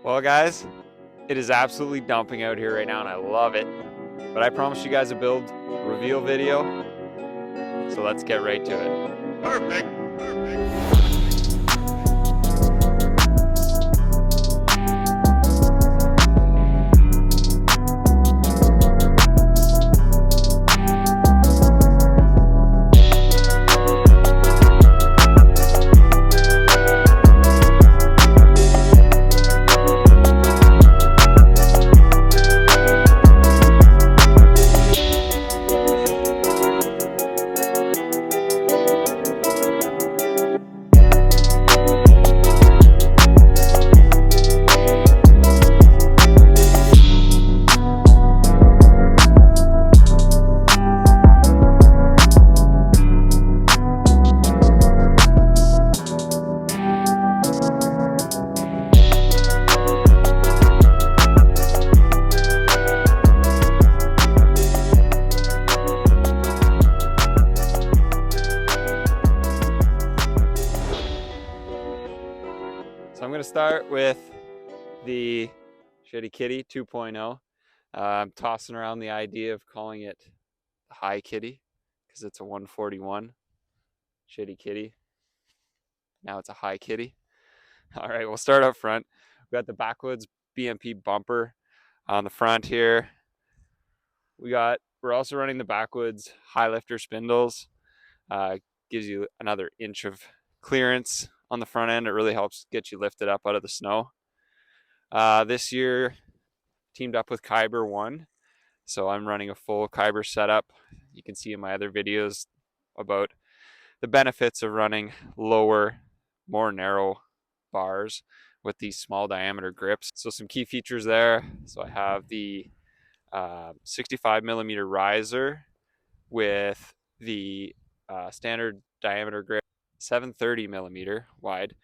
Well, guys, it is absolutely dumping out here right now and I love it. But I promised you guys a build reveal video, so let's get right to it. Perfect. So I'm going to start with the Shitty Kitty 2.0. I'm tossing around the idea of calling it the High Kitty because it's a 141 Shitty Kitty. Now it's a High Kitty. All right, we'll start up front. We've got the backwoods BMP bumper on the front here. We're also running the backwoods high lifter spindles. Gives you another inch of clearance on the front end. It really helps get you lifted up out of the snow. This year, teamed up with Kyber One, so I'm running a full Kyber setup. You can see in my other videos about the benefits of running lower, more narrow bars with these small diameter grips. So some key features there. So I have the 65 millimeter riser with the standard diameter grip, 730 millimeter wide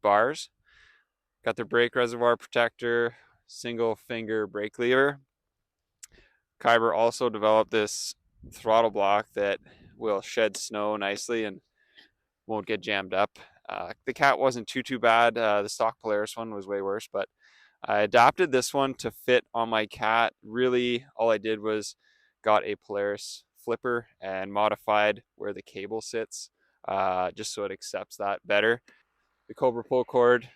bars. Got the brake reservoir protector, single finger brake lever. Kyber also developed this throttle block that will shed snow nicely and won't get jammed up. The cat wasn't too bad. The stock Polaris one was way worse, but I adapted this one to fit on my cat. Really, all I did was got a Polaris flipper and modified where the cable sits, just so it accepts that better. The Cobra pull cord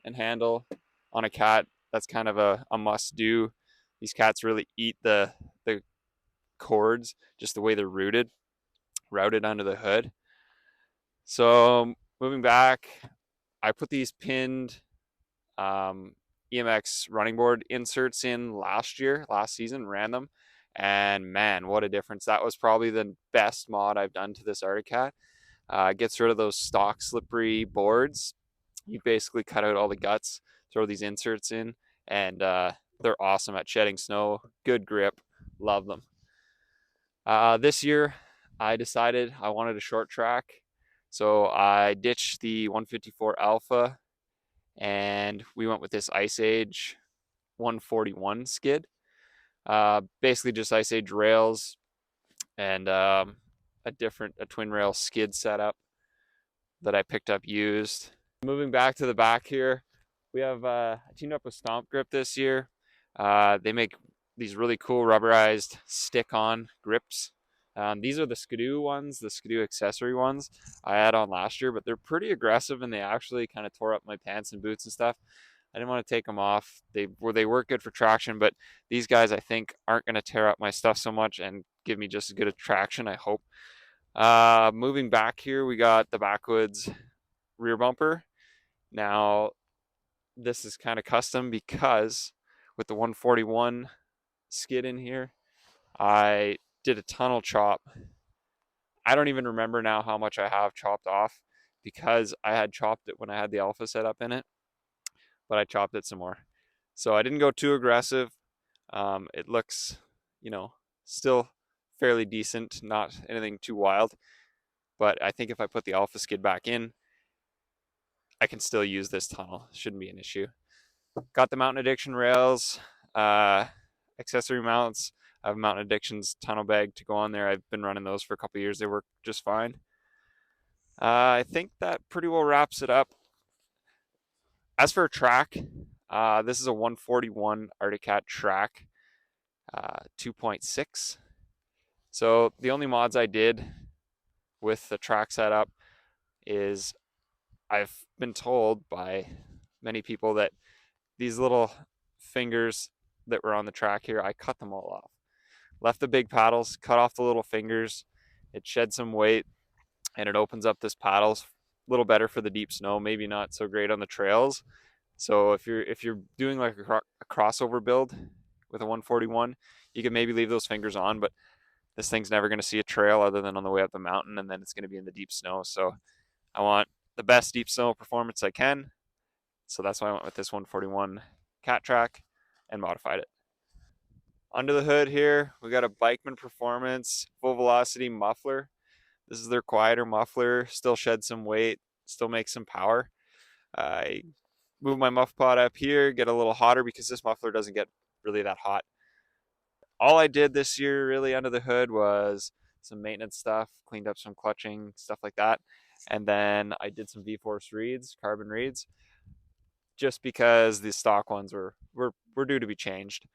and handle on a cat, that's kind of a must do. These cats really eat the cords just the way they're routed under the hood. So moving back, I put these pinned EMX running board inserts in last season, ran them, and man, what a difference. That was probably the best mod I've done to this Arctic Cat. Gets rid of those stock slippery boards. You basically cut out all the guts, throw these inserts in, and they're awesome at shedding snow. Good grip, love them. This year I decided I wanted a short track, so I ditched the 154 Alpha and we went with this Ice Age 141 skid. Basically just Ice Age rails and a twin rail skid setup that I picked up used. Moving back to the back here, we have I teamed up with Stomp Grip this year. They make these really cool rubberized stick-on grips. These are the Skidoo ones, the Skidoo accessory ones I had on last year, but they're pretty aggressive and they actually kind of tore up my pants and boots and stuff. I didn't want to take them off. They work good for traction, but these guys I think aren't going to tear up my stuff so much and give me just as good a traction, I hope. Moving back here, we got the backwoods rear bumper. Now, this is kind of custom because with the 141 skid in here, I did a tunnel chop. I don't even remember now how much I have chopped off because I had chopped it when I had the Alpha set up in it, but I chopped it some more. So I didn't go too aggressive. It looks, still fairly decent, not anything too wild, but I think if I put the Alpha skid back in, I can still use this tunnel. Shouldn't be an issue. Got the Mountain Addiction rails, accessory mounts. I have Mountain Addiction's tunnel bag to go on there. I've been running those for a couple of years. They work just fine. I think that pretty well wraps it up. As for a track, This is a 141 Arctic Cat track, 2.6. So the only mods I did with the track setup is I've been told by many people that these little fingers that were on the track here, I cut them all off. Left the big paddles, cut off the little fingers. It sheds some weight and it opens up this paddles a little better for the deep snow, maybe not so great on the trails. So if you're doing like a crossover build with a 141, you can maybe leave those fingers on, but this thing's never going to see a trail other than on the way up the mountain, and then it's going to be in the deep snow. So I want the best deep snow performance I can. So that's why I went with this 141 cat track and modified it. Under the hood here, we got a Bikeman Performance full velocity muffler. This is their quieter muffler, still sheds some weight, still makes some power. I move my muff pot up here, get a little hotter because this muffler doesn't get really that hot. All I did this year really under the hood was some maintenance stuff, cleaned up some clutching, stuff like that. And then I did some V-Force reeds, carbon reeds, just because the stock ones were due to be changed.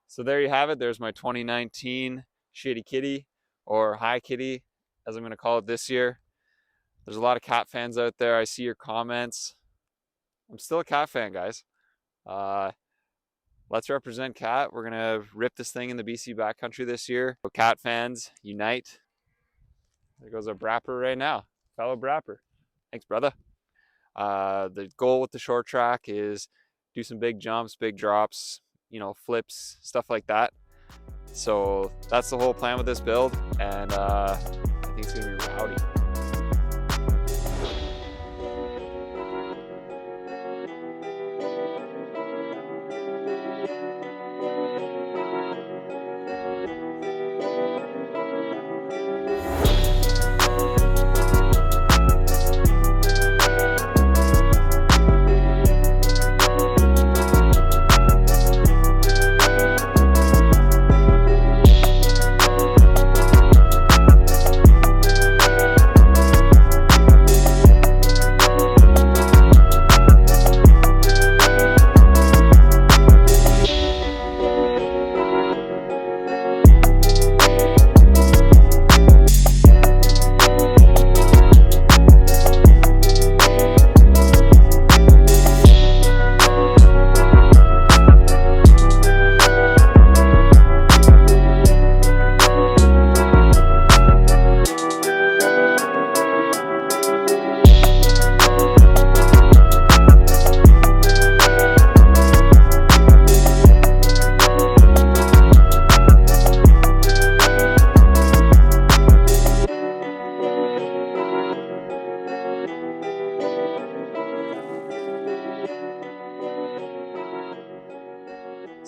So there you have it. There's my 2019 Shitty Kitty, or Hi Kitty, as I'm going to call it this year. There's a lot of cat fans out there. I see your comments. I'm still a cat fan, guys. Uh, let's represent cat. We're going to rip this thing in the BC backcountry this year. So cat fans, unite. There goes our brapper right now. Fellow brapper. Thanks, brother. The goal with the short track is do some big jumps, big drops, flips, stuff like that. So that's the whole plan with this build, and I think it's gonna be rowdy.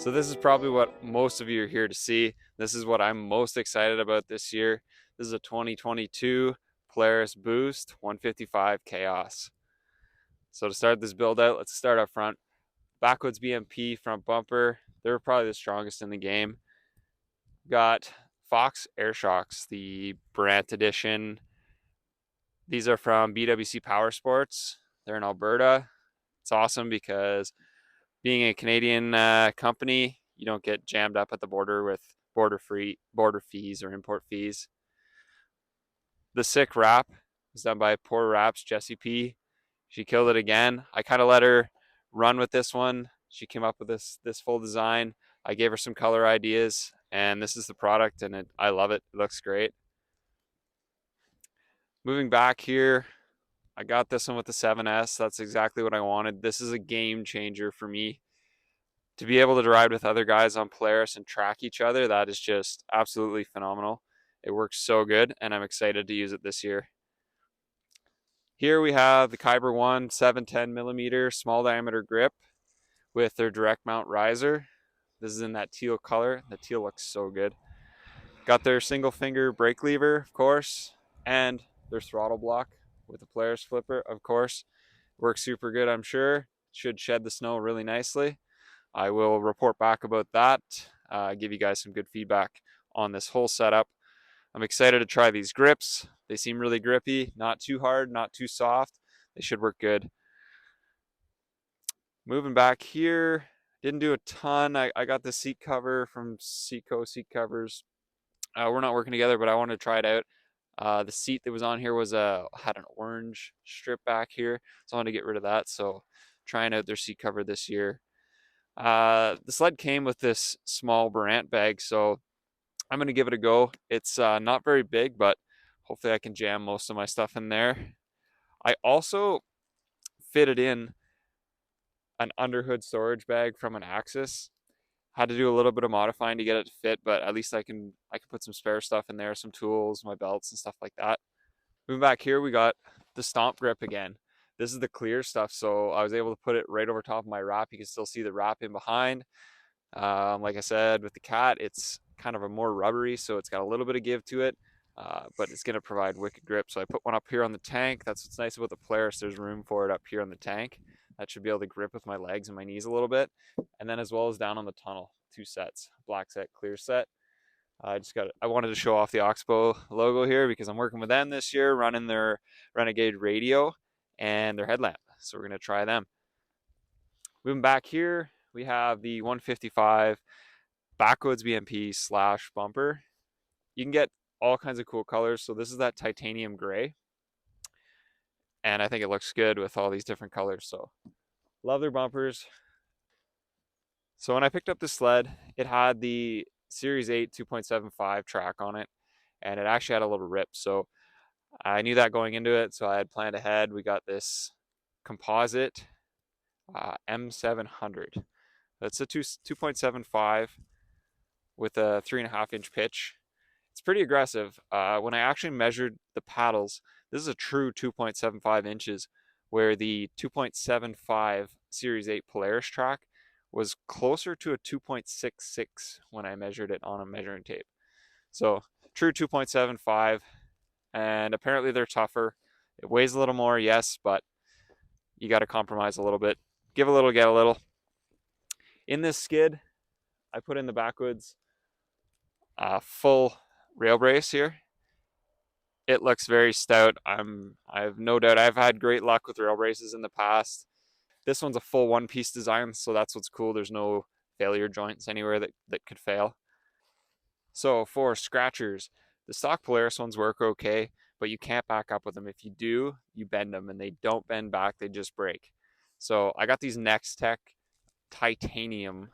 So this is probably what most of you are here to see. This is what I'm most excited about this year. This is a 2022 Polaris Boost 155 Chaos. So to start this build out, let's start up front. Backwoods BMP front bumper. They're probably the strongest in the game. Got Fox Air Shocks, the Brant edition. These are from BWC Power Sports. They're in Alberta. It's awesome because being a Canadian company, you don't get jammed up at the border with border fees or import fees. The sick wrap was done by Poire.Wraps, Jessie P. She killed it again. I kind of let her run with this one. She came up with this full design. I gave her some color ideas, and this is the product, and I love it. It looks great. Moving back here, I got this one with the 7S. That's exactly what I wanted. This is a game changer for me. To be able to ride with other guys on Polaris and track each other, that is just absolutely phenomenal. It works so good, and I'm excited to use it this year. Here we have the Kyber One 710 millimeter small diameter grip with their direct mount riser. This is in that teal color. The teal looks so good. Got their single finger brake lever, of course, and their throttle block with the Polaris flipper, of course. Works super good, I'm sure. Should shed the snow really nicely. I will report back about that, give you guys some good feedback on this whole setup. I'm excited to try these grips. They seem really grippy, not too hard, not too soft. They should work good. Moving back here, didn't do a ton. I got the seat cover from Seco Seat Covers. We're not working together, but I wanted to try it out. The seat that was on here was had an orange strip back here, so I wanted to get rid of that. So trying out their seat cover this year. The sled came with this small Barant bag, so I'm gonna give it a go. It's not very big, but hopefully I can jam most of my stuff in there. I also fitted in an underhood storage bag from an Axis. Had to do a little bit of modifying to get it to fit, but at least I can put some spare stuff in there, some tools, my belts and stuff like that. Moving back here, we got the stomp grip again. This is the clear stuff, so I was able to put it right over top of my wrap. You can still see the wrap in behind. Like I said, with the Cat, it's kind of a more rubbery, so it's got a little bit of give to it, but it's going to provide wicked grip. So I put one up here on the tank. That's what's nice about the Polaris. There's room for it up here on the tank. That should be able to grip with my legs and my knees a little bit. And then as well as down on the tunnel, 2 sets, black set, clear set. I wanted to show off the Oxbow logo here because I'm working with them this year, running their Renegade radio and their headlamp. So we're going to try them. Moving back here, we have the 155 backwoods BMP slash bumper. You can get all kinds of cool colors. So this is that titanium gray. And I think it looks good with all these different colors. So love their bumpers. So when I picked up the sled, it had the Series 8 2.75 track on it. And it actually had a little rip. So I knew that going into it. So I had planned ahead. We got this composite M700. That's a 2.75 with a 3.5-inch pitch. It's pretty aggressive. When I actually measured the paddles, this is a true 2.75 inches, where the 2.75 Series 8 Polaris track was closer to a 2.66 when I measured it on a measuring tape. So true 2.75, and apparently they're tougher. It weighs a little more, yes, but you got to compromise a little bit. Give a little, get a little. In this skid, I put in the backwoods full rail brace here. It looks very stout. I have no doubt. I've had great luck with rail braces in the past. This one's a full one-piece design, so that's what's cool. There's no failure joints anywhere that could fail. So for scratchers, the stock Polaris ones work okay, but you can't back up with them. If you do, you bend them, and they don't bend back, they just break. So I got these Next Tech titanium,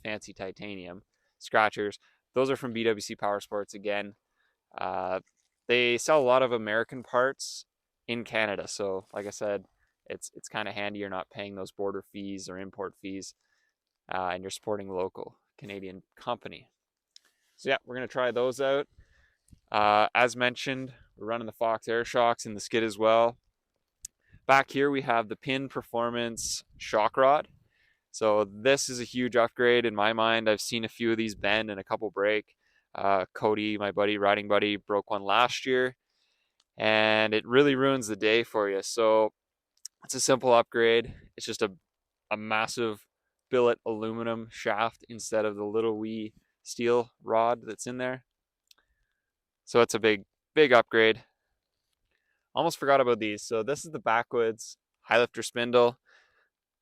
fancy titanium scratchers. Those are from BWC Power Sports again. Uh, they sell a lot of American parts in Canada, so like I said, it's kind of handy. You're not paying those border fees or import fees, and you're supporting a local Canadian company. So yeah, we're gonna try those out. As mentioned, we're running the Fox air shocks in the skid as well. Back here we have the Pin Performance shock rod. So this is a huge upgrade in my mind. I've seen a few of these bend and a couple break. Cody, my riding buddy, broke one last year, and it really ruins the day for you. So it's a simple upgrade. It's just a massive billet aluminum shaft instead of the little wee steel rod that's in there. So it's a big upgrade. Almost forgot about these. So this is the backwoods high lifter spindle.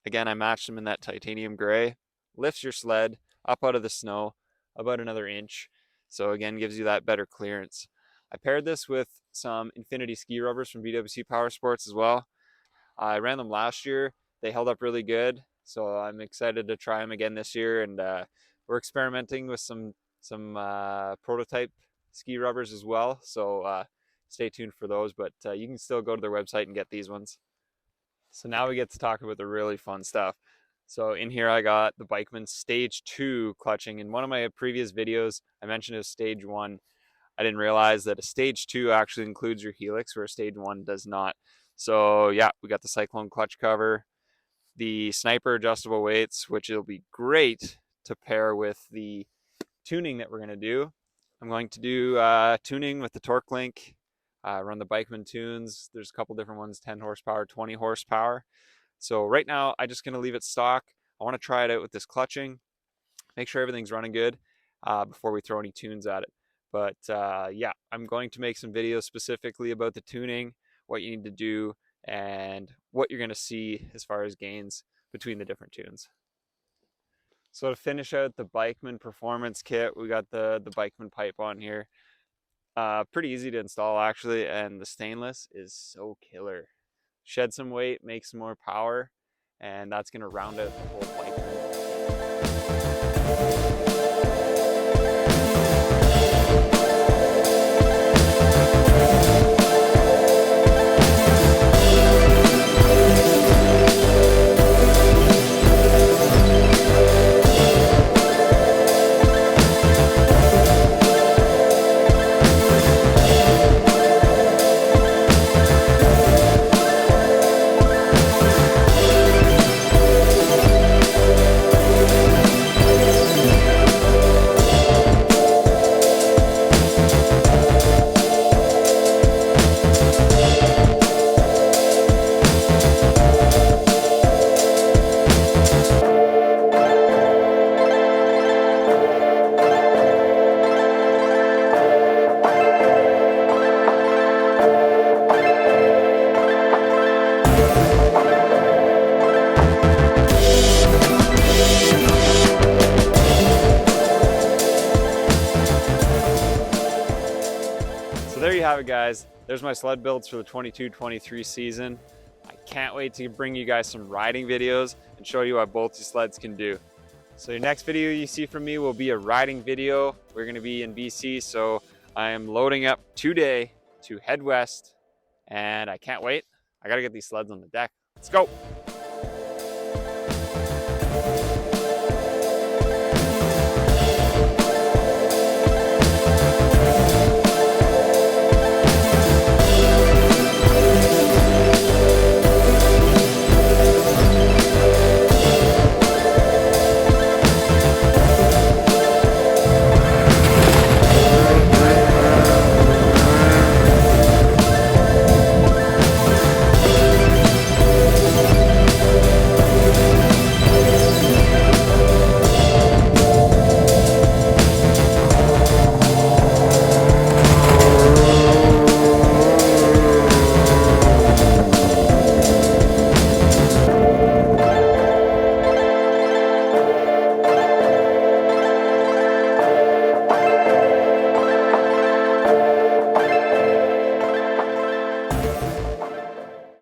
Again, I matched them in that titanium gray. Lifts your sled up out of the snow about another inch. So again, gives you that better clearance. I paired this with some Infinity ski rubbers from BWC Power Sports as well. I ran them last year. They held up really good. So I'm excited to try them again this year. And we're experimenting with some prototype ski rubbers as well. So stay tuned for those. But you can still go to their website and get these ones. So now we get to talk about the really fun stuff. So in here I got the Bikeman Stage 2 clutching. In one of my previous videos, I mentioned it was Stage 1. I didn't realize that a Stage 2 actually includes your helix, where a Stage 1 does not. So yeah, we got the Cyclone clutch cover, the Sniper adjustable weights, which will be great to pair with the tuning that we're going to do. I'm going to do tuning with the Torque Link. Run the Bikeman tunes. There's a couple different ones, 10 horsepower, 20 horsepower. So right now, I'm just going to leave it stock. I want to try it out with this clutching, make sure everything's running good before we throw any tunes at it. But yeah, I'm going to make some videos specifically about the tuning, what you need to do, and what you're going to see as far as gains between the different tunes. So to finish out the Bikeman Performance kit, we got the Bikeman pipe on here. Pretty easy to install actually, and the stainless is so killer. Shed some weight, make some more power, and that's gonna round out the whole bike. There you have it, guys. There's my sled builds for the 22-23 season. I can't wait to bring you guys some riding videos and show you what both these sleds can do. So your next video you see from me will be a riding video. We're gonna be in BC, so I am loading up today to head west, and I can't wait. I gotta get these sleds on the deck. Let's go.